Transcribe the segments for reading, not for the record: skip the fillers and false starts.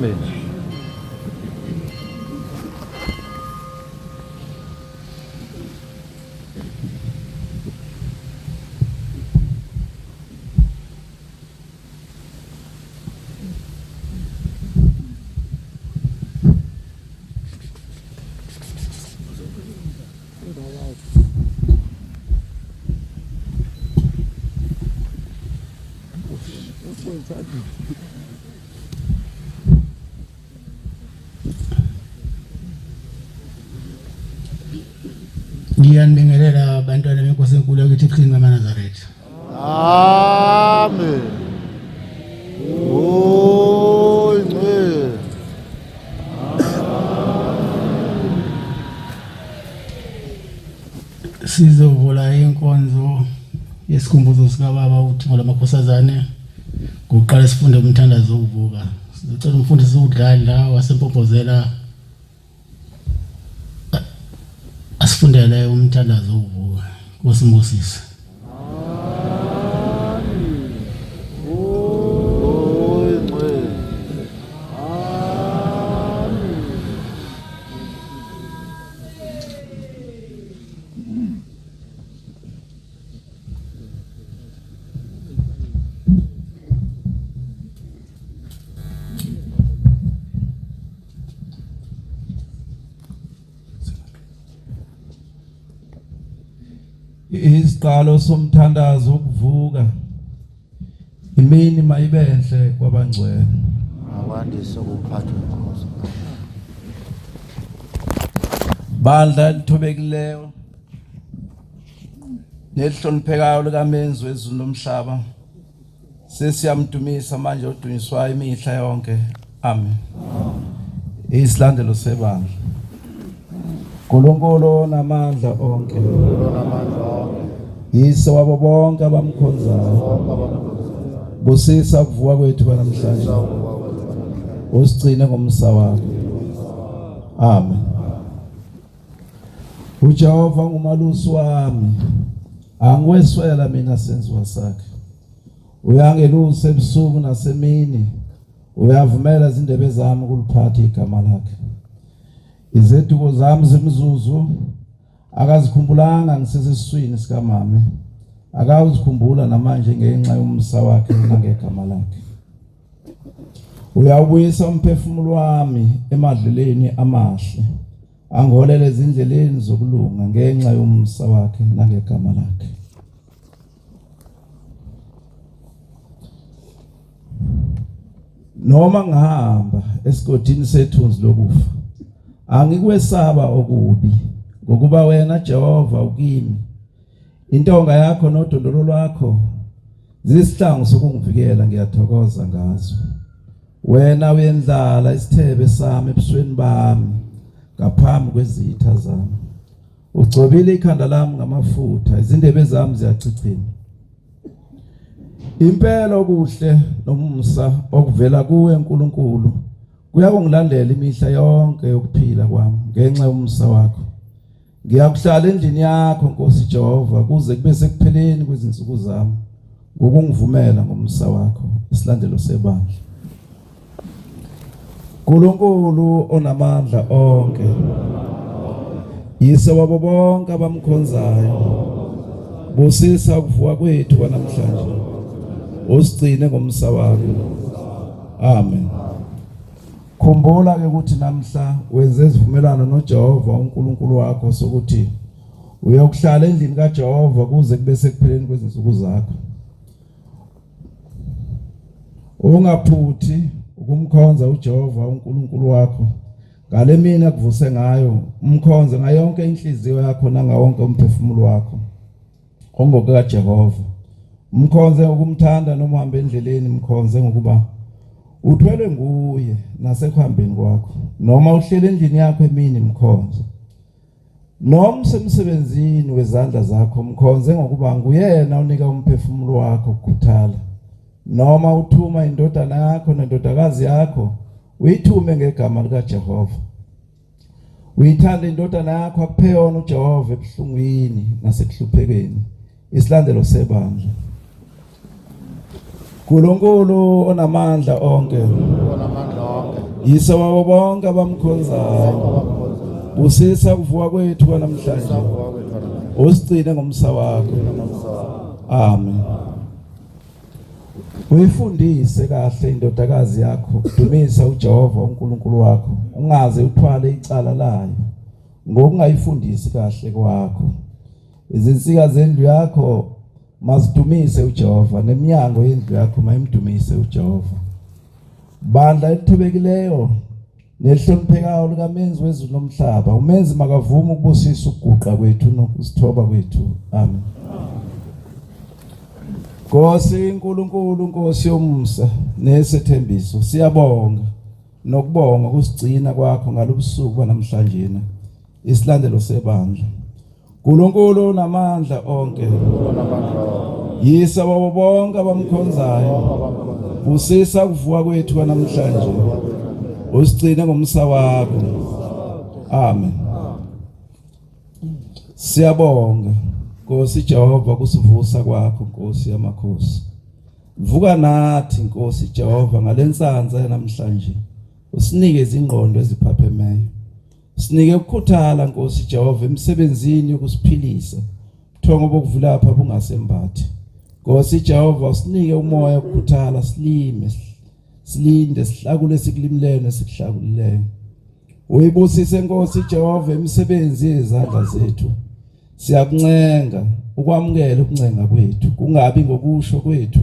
Amen. Ngiyanibingelela abantwana benkosi enkulu yakithi ebuhleni bamaNazaretha. Amen. Sizovula inkonzo yesikhumbuzo sikaBaba uThixo lamakhosazane. Kuqala sifunde umthandazo wokuvuka. Sizocela umfundisi uDladla waseMpophozela asifundele umthandazo wokuvuka. Nkosimbusise. Isiqalo somthandazo wokuvuka imini mayibenhle kwabangcwele. Akwandise ukuphathwa inkosi. Bandla lithobekileyo nelihloniphekayo likaMenzi wezulu nomhlaba, sesiyamdumisa manje odunyiswayo imihla yonke. Amen. Isilandelo sebandla. Nkulunkulu namandla onke, Yise wabo bonke abamkhonzayo, busisa ukuvuka kwethu kwanamhlanje, usigcine ngomsa wakho. Amen. uJehova ngumalusi wami, angiweswela mina senziwa sakhe. Uyangelusa ebusuku nasemini, uyavumela izindebe zami ukuliphatha igama lakhe. Izeduko zami zemzuzu akazikhumbulanga ngisesesiswini sikamama, akawuzikhumbula namanje ngenxa yomsa wakhe nangegama lakhe. Uyawubuyisa umphefumulo wami emadleleni amahle, angiholele ezindleleni zokulunga ngenxa yomsa wakhe nangegama lakhe. Noma ngihamba esigodini sethunzi lokufa, angikwesaba okubi, ngokuba wena Jehova ukimi. Intonga yakho nodondolo lwakho zisihlangu sokungivikela, ngiyathokoza ngazo. Wena uyendlala isithebe sami ebusweni bami, ngaphambi kwezitha zami. Ugcobile ikhanda lami ngamafutha, izindebe zami ziyachichima. Impela okuhle nomumsa okuvela kuwe uNkulunkulu kuyakungilandela imihla yonke yokuphila kwami ngenxa yomsa wakho. Ngiyakuhlala endlini yakho Nkosi Jehova kuze kube sekupheleni kwezinsuku zami, ngokungivumela ngomsa wakho. Isilandelo sebandla. Nkulunkulu onamandla onke, Yise wabo bonke abamkhonzayo, busisa ukuvuka kwethu kwanamhlanje, usigcine ngomsa wakho. Amen. Khumbula ke ukuthi namhla wenze isivumelwano noJehova uNkulunkulu wakho sokuthi uyokuhlala endlini kaJehova kuze kube sekupheleni kwezinsuku zakho. Ungaphuthi ukumkhonza uJehova uNkulunkulu wakho ngale mina akuvuse ngayo, umkhonze ngayonke inhliziyo yakho nangawonke umphefumulo wakho ongokuka Jehova. Umkhonze ngokumthanda noma uhambe endleleni, mkhonze ngokuba uthwele nguye nasekuhambeni kwakho, noma uhlele endlini yakho emini mkhonze, noma usemsebenzini wezandla zakho mkhonze ngokuba nguyena unika umphefumulo wakho ukukhuthala. Noma uthuma indodana yakho nendodakazi yakho, uyithume ngegama lika Jehova. Uyithanda indodana yakho akuphe yona uJehova ebuhlungwini nasekuhluphekeni. Isilandelo sebandla. Nkulunkulu onamandla onke, Yisa wabo bonke abamkhonzayo. Busisa ukuvuka kwethu kwanamhlanje. Usigcine ngomsa wakho. Amen. Uyifundise kahle indodakazi yakho ukudumisa uJehova uNkulunkulu wakho. Ungaze uthwale icala layo ngokungayifundisi kahle kwakho. Izinsika zendlu yakho mazidumise uJehova, neminyango yendlu yakho mayimdumise uJehova. Bandla elithubekileyo nehloniphekayo likaMenzi wezulu nomhlaba, uMenzi makavuma ukubusisa ukuguqa kwethu nokusithoba kwethu. Amen. Nkosi uNkulunkulu, Nkosi yomsa nesethembiso, siyabonga nokubonga ukusigcina kwakho ngalobusuku namhlanje isilandelo sebandla. uNkulunkulu namandla onke, yisa wabo bonke abamkhonzayo, busisa ukuvuka kwethu kwanamhlanje, usigcine ngomsa wakho. Amen. Siyabonga Nkosi Jehova kusivusa kwakho, Nkosi yamakhosi. Vuka nathi Nkosi Jehova ngalensanza namhlanje, usinike izingqondo eziphaphemayo. Sinike ukukhuthala Nkosi Jehova emsebenzini yokusiphilisa, ubuthongo bokuvulapha bungasembathi. Nkosi Jehova usinike umoya wokukhuthala, silinde sihlakule sikulimleyo nesikuhlakulileyo. Uyibusise Nkosi Jehova imisebenzi yezandla zethu. Siyakuncenga ukwamukela ukuncenga kwethu, kungabi ngokusho kwethu,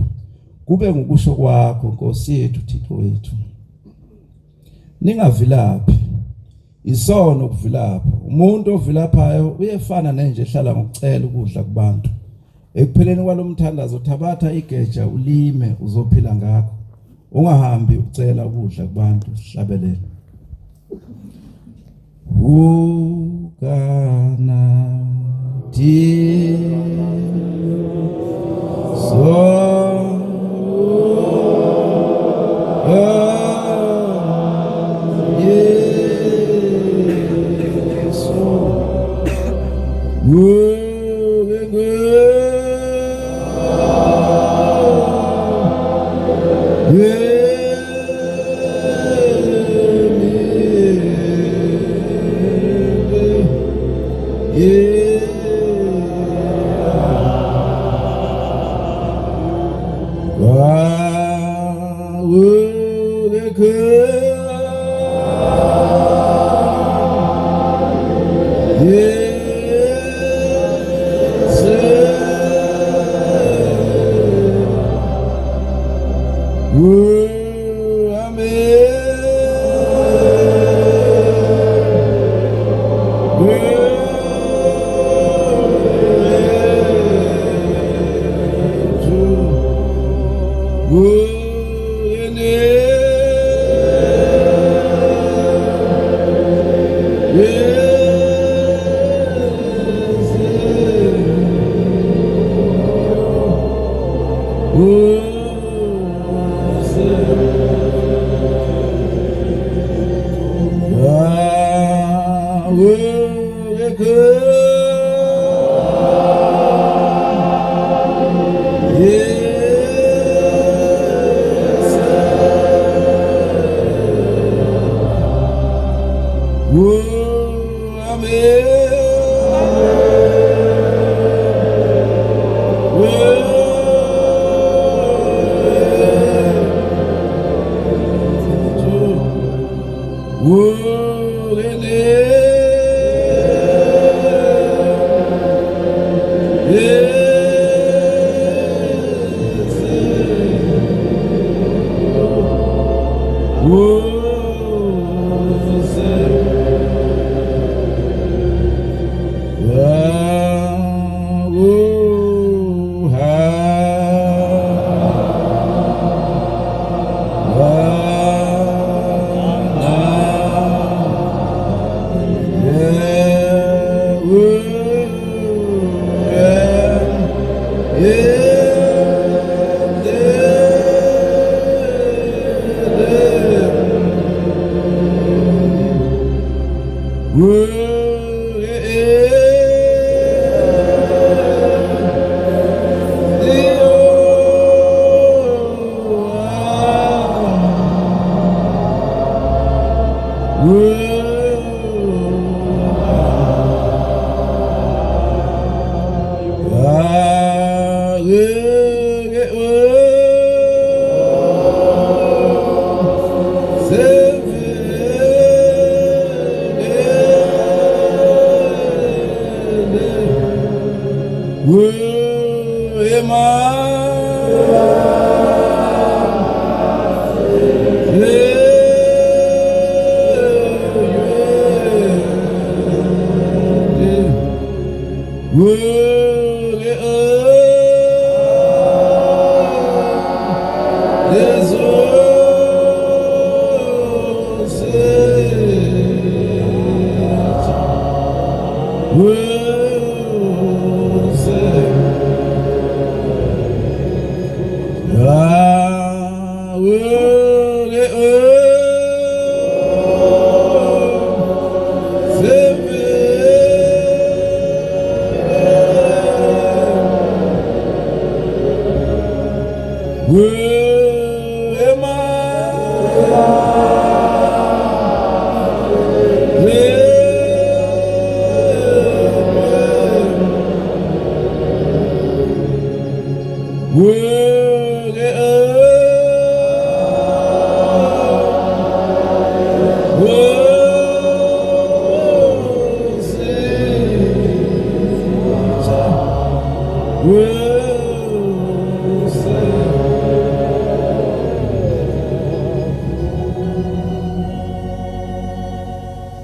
kube ngokusho kwakho Nkosi yethu Thixo wethu. Ningavilaphi isono ukuvilapha. Umuntu ovilaphayo uyefana nenje ehlala ngokucela ukudla kubantu. Ekupheleni kwalomthandazo thabatha igeja ulime uzophila ngakho. Ungahambi ucela ukudla kubantu, sihlabelele. Ukana ti so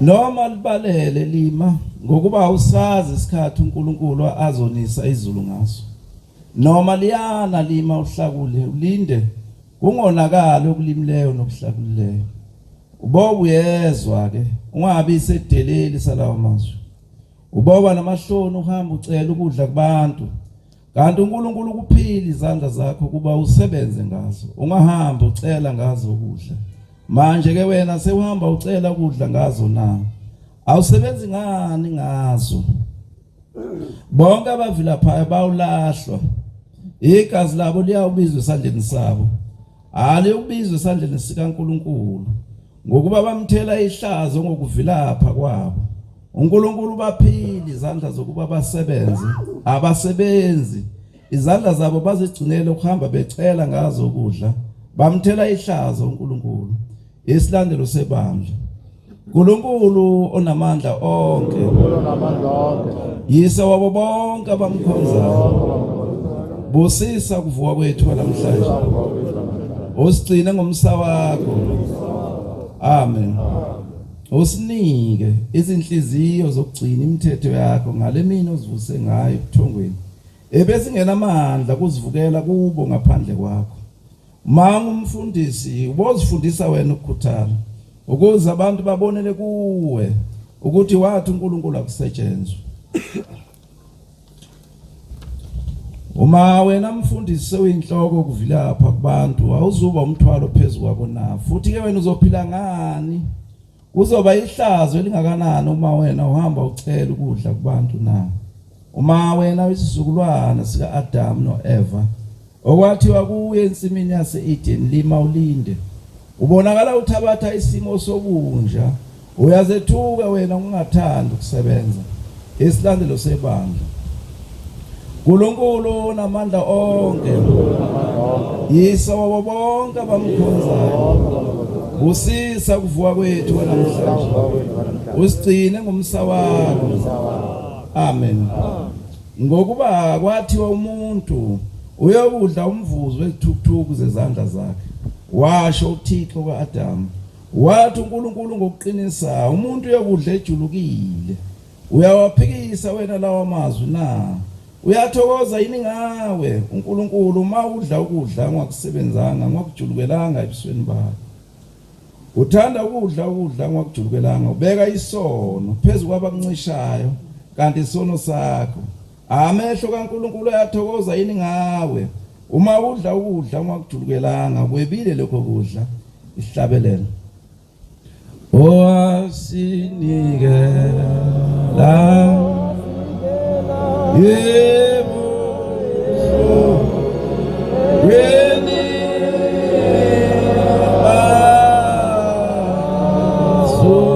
Noma libalele lima ngokuba usazi isikhathi uNkulunkulu azonisa izulu ngaso. Noma liyana lima uhlakule ulinde kungonakala okulimleyo nokuhlakulileyo. Uboba uyezwa ke ungabi sedeleli salawo mazwi. Uboba namahloni uhamba ucela ukudla kubantu. Kanti uNkulunkulu kuphila izandla zakho kuba usebenze ngazo. Ungahamba ucela ngazo ukudla. Manje ke wena sewuhamba ucela ukudla ngazo na. Awusebenzi ngani ngazo. Bonke abavila phaya bawulahlwa. Igazi labo liyawubizwa esandleni sabo. Aliyubizwa esandleni sikaNkulunkulu. Ngokuba bamthela ihlazo ngokuvilapha kwabo. uNkulunkulu baphila izandla zokuba basebenze. Abasebenzi izandla zabo bazigcinele ukuhamba becela ngazo ukudla. Bamthela ihlazo uNkulunkulu. Isilandelo sebandla. uNkulunkulu onamandla onke. Yise wabo bonke abamkhonzayo. Busisa kuvuka kwethu namhlanje. Usigcine ngomsa wakho. Amen. Usinike izinhliziyo zokugcina imithetho yakho ngale mina ozivuse ngayo ebuthongweni. Ebese ngenamandla kuzivukela kubo ngaphandle kwakho. Mama umfundisi ubozifundisa wena ukukhuthala ukuze abantu babonele kuwe ukuthi wathi uNkulunkulu akusetshenzwe. Uma wena mfundisi oyinhloko kuvilapha kubantu awuzuba umthwalo phezulu kwabo na futhi ke wena uzophila ngani? Uzoba ihlazo elingakanani uma wena uhamba ucela ukudla kubantu na? Uma wena uyisizukulwana sika Adam noEva okwathiwa kuye ensimini yase-Eden lima ulinde. Ubonakala uthabatha isimo sobunja. Uyazethuka wena ungathanda ukusebenza. Isilandelo sebandla. uNkulunkulu namandla onke. Yisa wabo bonke abamkhonzayo. Busisa kuvuka kwethu namhlanje. Usigcine ngomsa wakho. Amen. Ngokuba kwathiwa umuntu uyokudla umvuzo wezithukuthuku zezandla zakhe. Washo uThixo kaAdam. Wathi uNkulunkulu ngokuqinisa umuntu uyokudla ejulukile. Uyawaphikisa wena lawa mazwi na? Uyathokoza yini ngawe uNkulunkulu uma udla ukudla ungakusebenzanga ngakujulukelanga ebusweni bakho? Uthanda ukudla ngakujulukelanga ubeka isono phezulu kwabakuncishayo kanti isono sakho. Amehlo kaNkulunkulu ayathokoza yini ngawe uma udla ukudla ngakujulukelanga kwebile lokho kudla isihlabelelo. Owasinikela yebo weni baso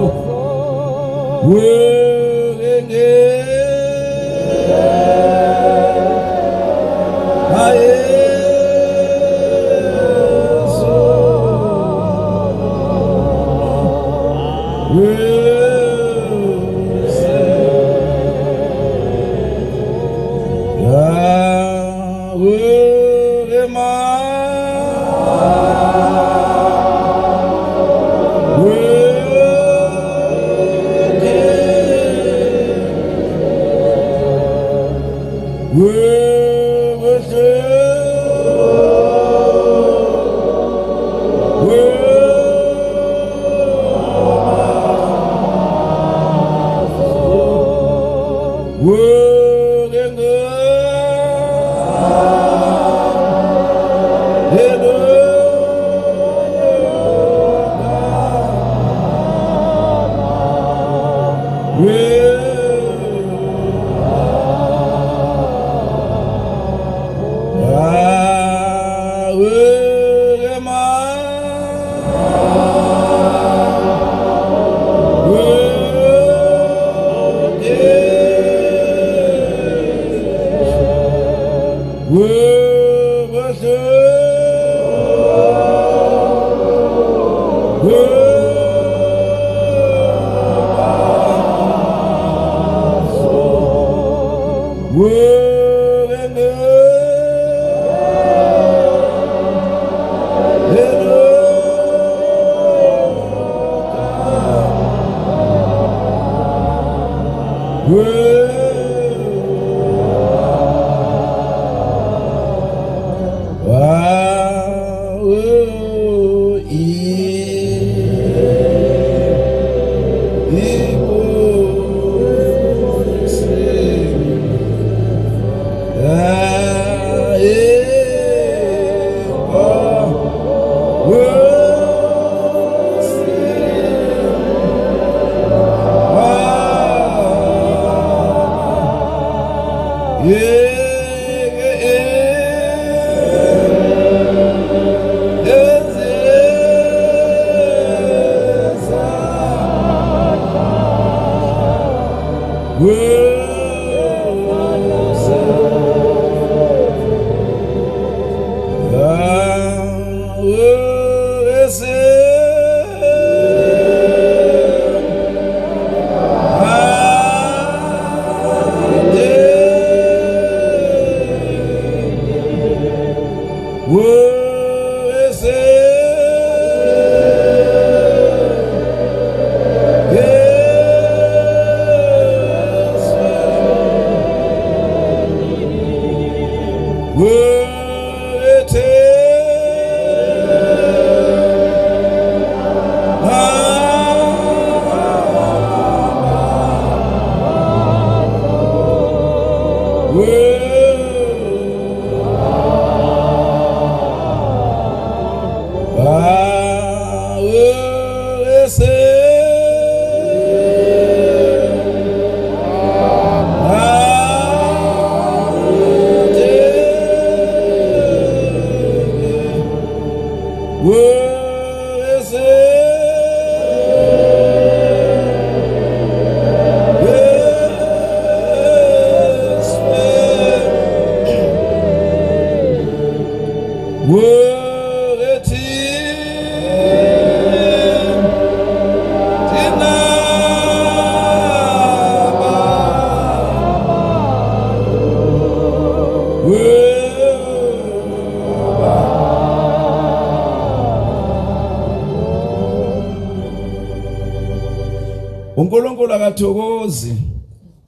uNkulunkulu akathokozi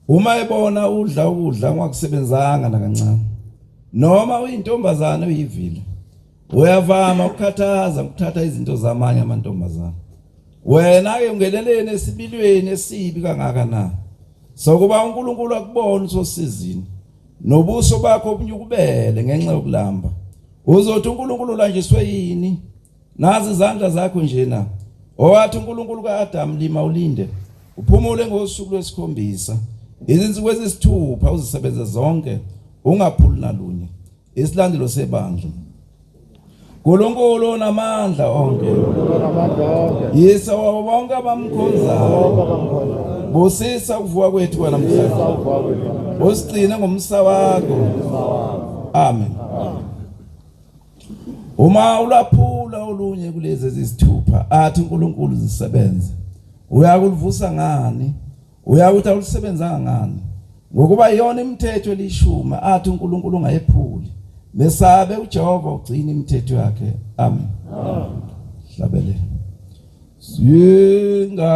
uma ebona udla ukudla ongakusebenzanga nakancane noma uyintombazana uyivile uyavama ukukhathaza ukuthatha izinto zamanye amantombazana wena ke ungelelene esibilweni esibi kangaka na sokuba uNkulunkulu akubona usosizini nobuso bakho obunyukubele ngenxa yokulamba uzothi uNkulunkulu lanjiswe yini nazi izandla zakho nje na owathi uNkulunkulu kaAdam lima ulinde uphumule ngosuku lwesikhombisa izinsuku ezisithupha uzisebenze zonke ungaphuli nalunye isilandelo sebandla uNkulunkulu namandla onke yisa wonke abamkhonzayo Busisa ukuvuka kwethu namhlanje. Usigcine ngomsa wakho. Amen. Uma ulaphula olunye kulezi ezisithupha athi uNkulunkulu zisebenze. Uyakulivusa ngani? Uyakuthi awulisebenzanga ngani? Ngokuba yona imithetho elishuma athi uNkulunkulu ungayephuli. Mesabe uJehova ugcina imithetho yakhe. Amen. Hlabele. Singaliva.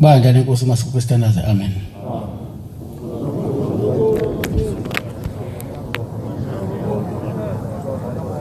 Bandla nenkosi masiku kwesithandaza. Amen.